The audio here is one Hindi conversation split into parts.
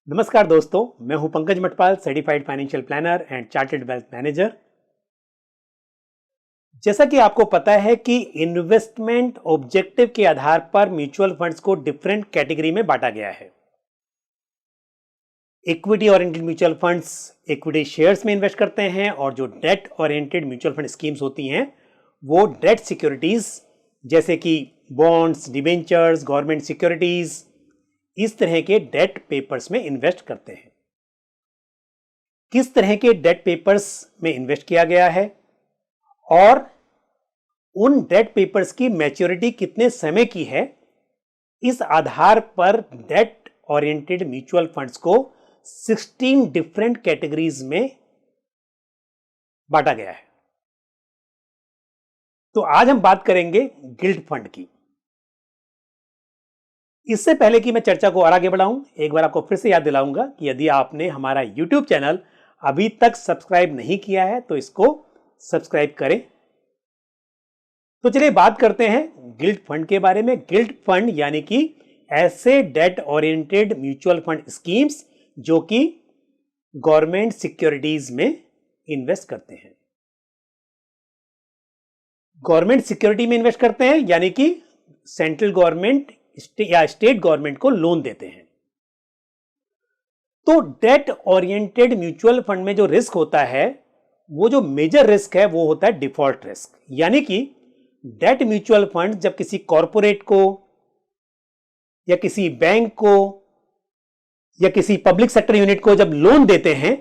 नमस्कार दोस्तों, मैं हूं Pankaj Matpal, certified financial planner and chartered wealth manager. जैसा कि आपको पता है कि इन्वेस्टमेंट ऑब्जेक्टिव के आधार पर म्यूचुअल फंड्स को डिफरेंट कैटेगरी में बांटा गया है। Equity oriented mutual funds equity shares में इन्वेस्ट करते हैं और जो date oriented mutual fund schemes होती हैं वो डेट सिक्योरिटीज जैसे कि बॉन्ड्स, डिबेंचर्स, गवर्नमेंट सिक्योरिटीज, इस तरह के डेट पेपर्स में इन्वेस्ट करते हैं। किस तरह के डेट पेपर्स में इन्वेस्ट किया गया है और उन डेट पेपर्स की मैच्योरिटी कितने समय की है, इस आधार पर डेट ओरिएंटेड म्यूचुअल फंड्स को 16 डिफरेंट कैटेगरीज में बांटा गया है। तो आज हम बात करेंगे गिल्ड फंड की। इससे पहले कि मैं चर्चा को और आगे बढ़ाऊं, एक बार आपको फिर से याद दिलाऊंगा कि यदि आपने हमारा YouTube चैनल अभी तक सब्सक्राइब नहीं किया है तो इसको सब्सक्राइब करें। तो चलिए बात करते हैं गिल्ड फंड के बारे में। गिल्ड फंड यानी कि ऐसे date oriented mutual fund schemes जो कि गवर्नमेंट सिक्योरिटीज में इन्वेस्ट करते हैं। गवर्नमेंट सिक्योरिटी में इन्वेस्ट करते हैं यानी कि सेंट्रल गवर्नमेंट या स्टेट गवर्नमेंट को लोन देते हैं। तो डेट ओरिएंटेड म्यूचुअल फंड में जो रिस्क होता है, वो जो मेजर रिस्क है वो होता है डिफॉल्ट रिस्क। यानी कि डेट म्यूचुअल फंड जब किसी कॉरपोरेट को या किसी बैंक को या किसी पब्लिक सेक्टर यूनिट को जब लोन देते हैं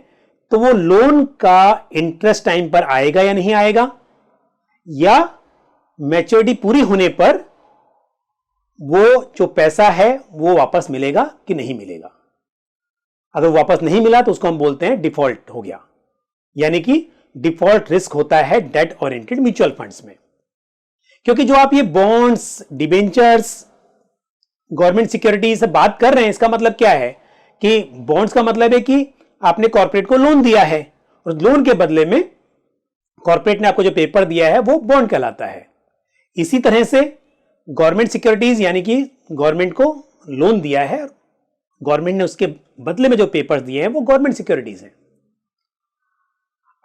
तो वो लोन का इंटरेस्ट टाइम पर आएगा या नहीं आएगा, या मैच्योरिटी पूरी होने पर वो जो पैसा है वो वापस मिलेगा कि नहीं मिलेगा। अगर वापस नहीं मिला तो उसको हम बोलते हैं डिफॉल्ट हो गया। यानी कि डिफॉल्ट रिस्क होता है डेट ओरिएंटेड म्यूचुअल फंड्स में। क्योंकि जो आप ये बॉन्ड्स, डिबेंचर्स, गवर्नमेंट सिक्योरिटी से बात कर रहे हैं, इसका मतलब क्या है कि बॉन्ड्स का मतलब है कि आपने कॉर्पोरेट को लोन दिया है और लोन के बदले में कॉर्पोरेट ने आपको जो पेपर दिया है वो बॉन्ड कहलाता है। इसी तरह से गवर्नमेंट सिक्योरिटीज यानी कि गवर्नमेंट को लोन दिया है, गवर्नमेंट ने उसके बदले में जो पेपर्स दिए हैं वो गवर्नमेंट सिक्योरिटीज हैं।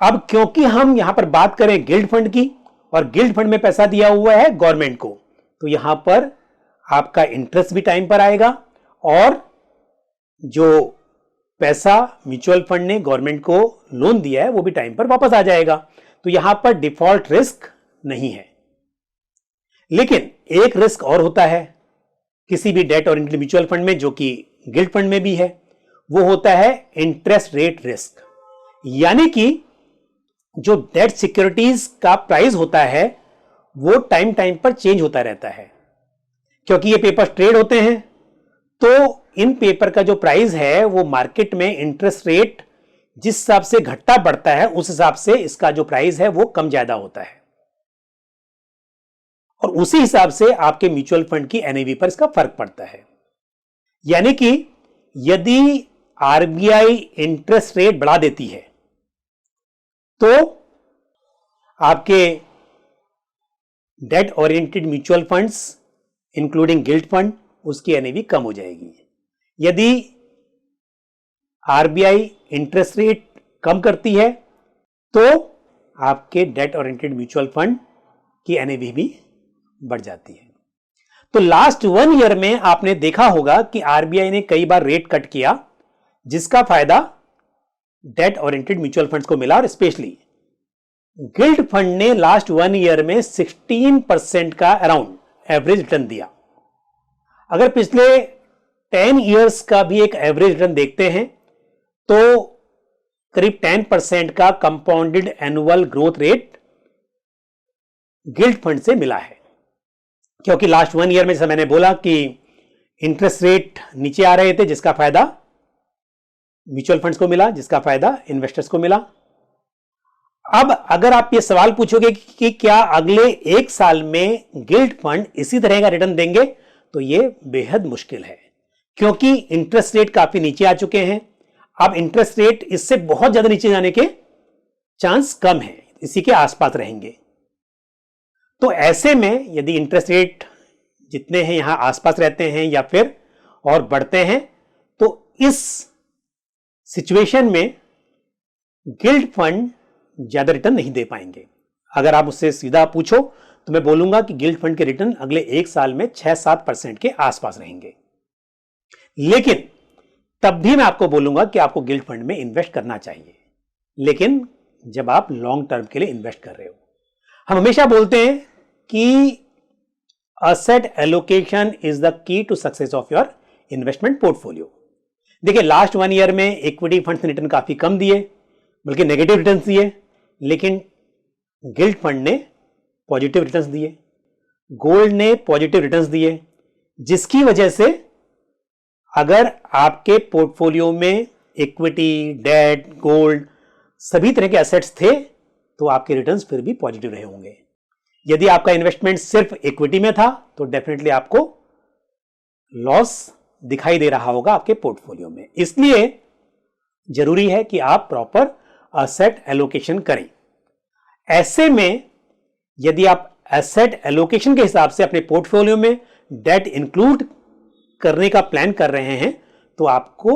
अब क्योंकि हम यहां पर बात करें गिल्ड फंड की और गिल्ड फंड में पैसा दिया हुआ है गवर्नमेंट को, तो यहां पर आपका इंटरेस्ट भी टाइम पर आएगा और जो पैसा म्यूचुअल फंड ने गवर्नमेंट को लोन दिया है वो भी टाइम पर वापस आ जाएगा। तो यहां पर डिफॉल्ट रिस्क नहीं है। लेकिन एक रिस्क और होता है किसी भी डेट ओरिएंटेड म्यूचुअल फंड में, जो कि गिल्ड फंड में भी है, वो होता है इंटरेस्ट रेट रिस्क। यानी कि जो डेट सिक्योरिटीज का प्राइस होता है वो टाइम टाइम पर चेंज होता रहता है। क्योंकि ये पेपर ट्रेड होते हैं तो इन पेपर का जो प्राइस है वो मार्केट में इंटरेस्ट रेट जिस हिसाब से घटता बढ़ता है उस हिसाब से इसका जो प्राइस है वो कम ज्यादा होता है और उसी हिसाब से आपके म्यूचुअल फंड की एनएवी पर इसका फर्क पड़ता है। यानी कि यदि आरबीआई इंटरेस्ट रेट बढ़ा देती है तो आपके date oriented mutual funds including guild fund, उसकी एनएवी कम हो जाएगी। यदि आरबीआई इंटरेस्ट रेट कम करती है तो आपके डेट ओरिएंटेड म्यूचुअल फंड की एनएवी भी बढ़ जाती है। तो लास्ट 1 ईयर में आपने देखा होगा कि आरबीआई ने कई बार रेट कट किया, जिसका फायदा डेट ओरिएंटेड म्यूचुअल फंड्स को मिला और स्पेशली गिल्ड फंड ने लास्ट 1 ईयर में 16% का अराउंड एवरेज रिटर्न दिया। अगर पिछले 10 ईयर्स का भी एक एवरेज रिटर्न देखते हैं तो करीब 10% का compounded annual growth rate guild fund से मिला है। क्योंकि लास्ट 1 ईयर में जैसा मैंने बोला कि इंटरेस्ट रेट नीचे आ रहे थे, जिसका फायदा म्यूचुअल फंड्स को मिला, जिसका फायदा इन्वेस्टर्स को मिला। अब अगर आप ये सवाल पूछोगे कि क्या अगले 1 साल में गिल्ड फंड इसी तरह का रिटर्न देंगे, तो ये बेहद मुश्किल है क्योंकि इंटरेस्ट रेट काफी नीचे आ चुके हैं। अब इंटरेस्ट रेट इससे बहुत ज्यादा नीचे जाने के चांस कम है, इसी के आसपास रहेंगे। तो ऐसे में यदि इंटरेस्ट रेट जितने हैं यहां आसपास रहते हैं या फिर और बढ़ते हैं तो इस सिचुएशन में गिल्ड फंड ज्यादा रिटर्न नहीं दे पाएंगे। अगर आप मुझसे सीधा पूछो तो मैं बोलूंगा कि गिल्ड फंड के रिटर्न अगले 1 साल में 6-7% के आसपास रहेंगे। लेकिन तब भी मैं आपको बोलूंगा कि आपको गिल्ड फंड में इन्वेस्ट करना चाहिए, लेकिन जब आप लॉन्ग टर्म के लिए इन्वेस्ट कर रहे हो। हम हमेशा बोलते हैं कि asset allocation is the key to success of your investment portfolio. देखिए, लास्ट 1 ईयर में इक्विटी फंड्स ने रिटर्न काफी कम दिए, बल्कि नेगेटिव रिटर्न्स दिए, लेकिन गिल्ड फंड ने पॉजिटिव रिटर्न्स दिए, गोल्ड ने पॉजिटिव रिटर्न्स दिए, जिसकी वजह से अगर आपके पोर्टफोलियो में इक्विटी, डेट, गोल्ड सभी तरह के एसेट्स थे तो आपके रिटर्न्स फिर भी पॉजिटिव रहे होंगे। यदि आपका इन्वेस्टमेंट सिर्फ इक्विटी में था तो डेफिनेटली आपको लॉस दिखाई दे रहा होगा आपके पोर्टफोलियो में। इसलिए जरूरी है कि आप प्रॉपर एसेट एलोकेशन करें। ऐसे में यदि आप एसेट एलोकेशन के हिसाब से अपने पोर्टफोलियो में डेट इंक्लूड करने का प्लान कर रहे हैं तो आपको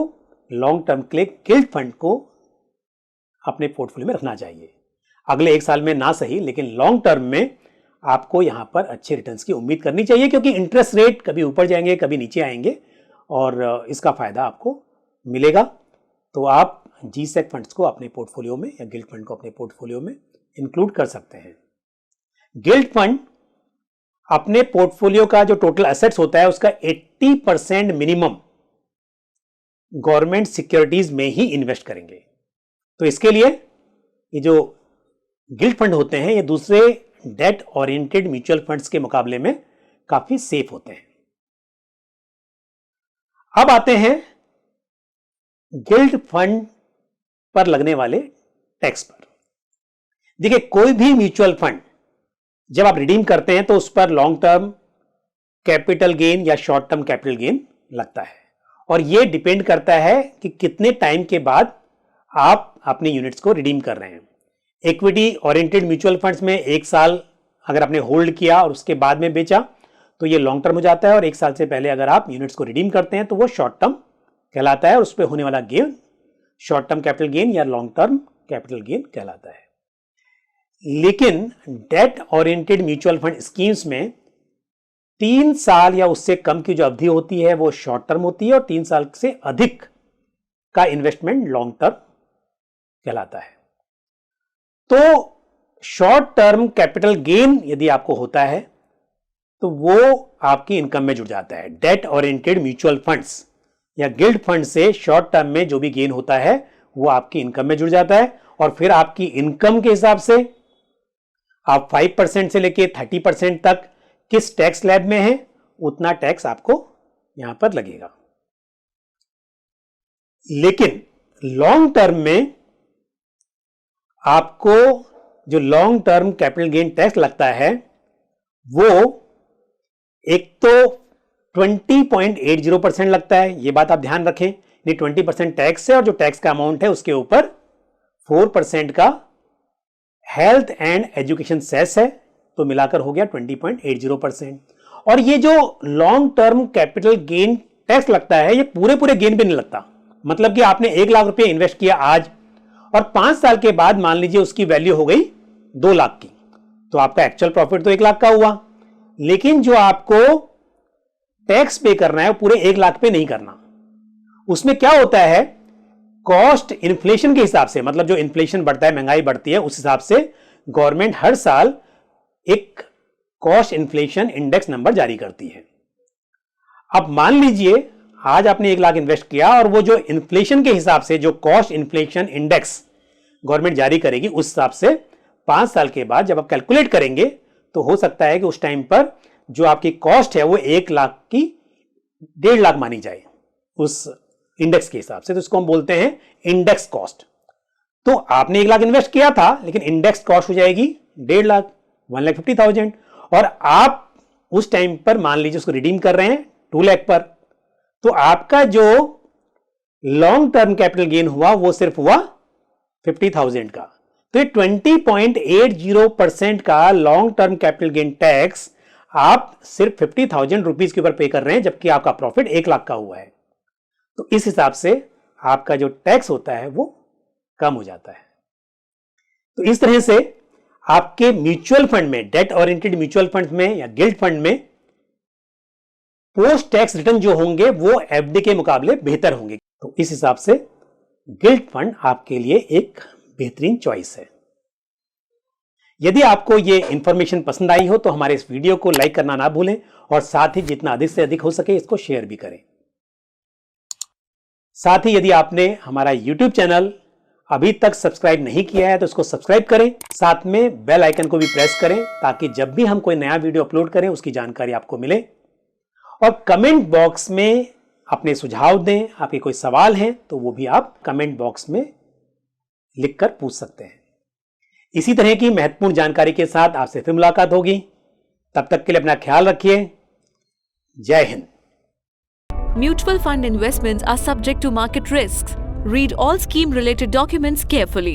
लॉन्ग टर्म के लिए गिल्ड फंड को अपने पोर्टफोलियो में रखना चाहिए। अगले 1 साल में ना सही, लेकिन लॉन्ग टर्म में आपको यहां पर अच्छे रिटर्न्स की उम्मीद करनी चाहिए, क्योंकि इंटरेस्ट रेट कभी ऊपर जाएंगे, कभी नीचे आएंगे और इसका फायदा आपको मिलेगा। तो आप G-Sec फंड्स को अपने पोर्टफोलियो में या गिल्ड फंड को अपने पोर्टफोलियो में इंक्लूड कर सकते हैं। गिल्ड फंड अपने पोर्टफोलियो का जो टोटल एसेट्स होता है उसका 80% मिनिमम गवर्नमेंट सिक्योरिटीज में ही इन्वेस्ट करेंगे। तो इसके लिए ये जो गिल्ड फंड होते हैं ये दूसरे डेट ओरिएंटेड म्यूचुअल फंड्स के मुकाबले में काफी सेफ होते हैं। अब आते हैं गिल्ड फंड पर लगने वाले टैक्स पर। देखिए, कोई भी म्यूचुअल फंड जब आप रिडीम करते हैं तो उस पर लॉन्ग टर्म कैपिटल गेन या शॉर्ट टर्म कैपिटल गेन लगता है, और यह डिपेंड करता है कि कितने टाइम के बाद आप अपने यूनिट्स को रिडीम कर रहे हैं। इक्विटी ओरिएंटेड म्यूचुअल फंड्स में 1 साल अगर आपने होल्ड किया और उसके बाद में बेचा तो ये लॉन्ग टर्म हो जाता है, और 1 साल से पहले अगर आप यूनिट्स को रिडीम करते हैं तो वो शॉर्ट टर्म कहलाता है, और उस पर होने वाला gain short term capital gain या लॉन्ग टर्म कैपिटल गेन कहलाता है। लेकिन date oriented mutual fund schemes में 3 साल या उससे कम की जो अवधि होती है वो शॉर्ट टर्म होती है, और 3 साल से अधिक का इन्वेस्टमेंट लॉन्ग टर्म कहलाता है। तो शॉर्ट टर्म कैपिटल गेन यदि आपको होता है तो वो आपकी इनकम में जुड़ जाता है। डेट ओरिएंटेड म्यूचुअल फंड्स या गिल्ड फंड से शॉर्ट टर्म में जो भी गेन होता है वो आपकी इनकम में जुड़ जाता है, और फिर आपकी इनकम के हिसाब से आप 5% से लेके 30% तक किस टैक्स स्लैब में है उतना टैक्स आपको यहां पर लगेगा। लेकिन लॉन्ग टर्म में आपको जो long term capital gain tax लगता है वो एक तो 20.80% लगता है, ये बात आप ध्यान रखें। ये 20% टैक्स है, और जो टैक्स का अमाउंट है उसके ऊपर 4% का हेल्थ एंड एजुकेशन सेस है, तो मिलाकर हो गया 20.80%। और ये जो long term capital gain tax लगता है ये पूरे गेन पे नहीं लगता। मतलब कि आपने 1 लाख रुपए इन्वेस्ट किया आज, और 5 साल के बाद मान लीजिए उसकी वैल्यू हो गई 2 लाख की, तो आपका एक्चुअल प्रॉफिट तो 1 लाख का हुआ, लेकिन जो आपको टैक्स पे करना है वो पूरे 1 लाख पे नहीं करना। उसमें क्या होता है, कॉस्ट इन्फ्लेशन के हिसाब से, मतलब जो इन्फ्लेशन बढ़ता है, महंगाई बढ़ती है, उस हिसाब से गवर्नमेंट हर साल एक कॉस्ट इन्फ्लेशन इंडेक्स नंबर जारी करती है। अब मान लीजिए आज आपने 1 लाख इन्वेस्ट किया, और वो जो इन्फ्लेशन के हिसाब से जो कॉस्ट इन्फ्लेशन इंडेक्स गवर्नमेंट जारी करेगी उस हिसाब से 5 साल के बाद जब आप कैलकुलेट करेंगे तो हो सकता है कि उस टाइम पर जो आपकी कॉस्ट है वो 1 लाख की 1.5 लाख मानी जाए उस इंडेक्स के हिसाब से। तो इसको हम बोलते हैं इंडेक्स कॉस्ट। तो आपने 1 लाख इन्वेस्ट किया था, लेकिन इंडेक्स कॉस्ट हो जाएगी 1.5 लाख, 1,50,000, और आप उस टाइम पर मान लीजिए उसको रिडीम कर रहे हैं 2 लाख पर, तो आपका जो लॉन्ग टर्म कैपिटल गेन हुआ वो सिर्फ हुआ 50,000 का। तो ये 20.80% का long term capital gain tax आप सिर्फ 50,000 रुपीज के ऊपर पे कर रहे हैं, जबकि आपका प्रॉफिट 1 लाख का हुआ है। तो इस हिसाब से आपका जो टैक्स होता है वो कम हो जाता है। तो इस तरह से आपके म्यूचुअल फंड में, डेट ओरिएंटेड म्यूचुअल फंड में या गिल्ड फंड में पोस्ट टैक्स रिटर्न जो होंगे वो एफडी के मुकाबले बेहतर होंगे। तो इस हिसाब से गिल्ड फंड आपके लिए एक बेहतरीन चॉइस है। यदि आपको ये इंफॉर्मेशन पसंद आई हो तो हमारे इस वीडियो को लाइक करना ना भूलें और साथ ही जितना अधिक से अधिक हो सके इसको शेयर भी करें। साथ ही यदि आपने हमारा YouTube चैनल अभी तक सब्सक्राइब नहीं किया है तो इसको सब्सक्राइब करें, साथ में बेल आइकन को भी प्रेस करें ताकि जब भी हम कोई नया वीडियो अपलोड करें उसकी जानकारी आपको मिले। और कमेंट बॉक्स में अपने सुझाव दें, आपके कोई सवाल हैं तो वो भी आप कमेंट बॉक्स में लिखकर पूछ सकते हैं। इसी तरह की महत्वपूर्ण जानकारी के साथ आपसे फिर मुलाकात होगी। तब तक के लिए अपना ख्याल रखिए। जय Hind. Mutual fund investments are subject to market risks. Read all scheme related documents carefully.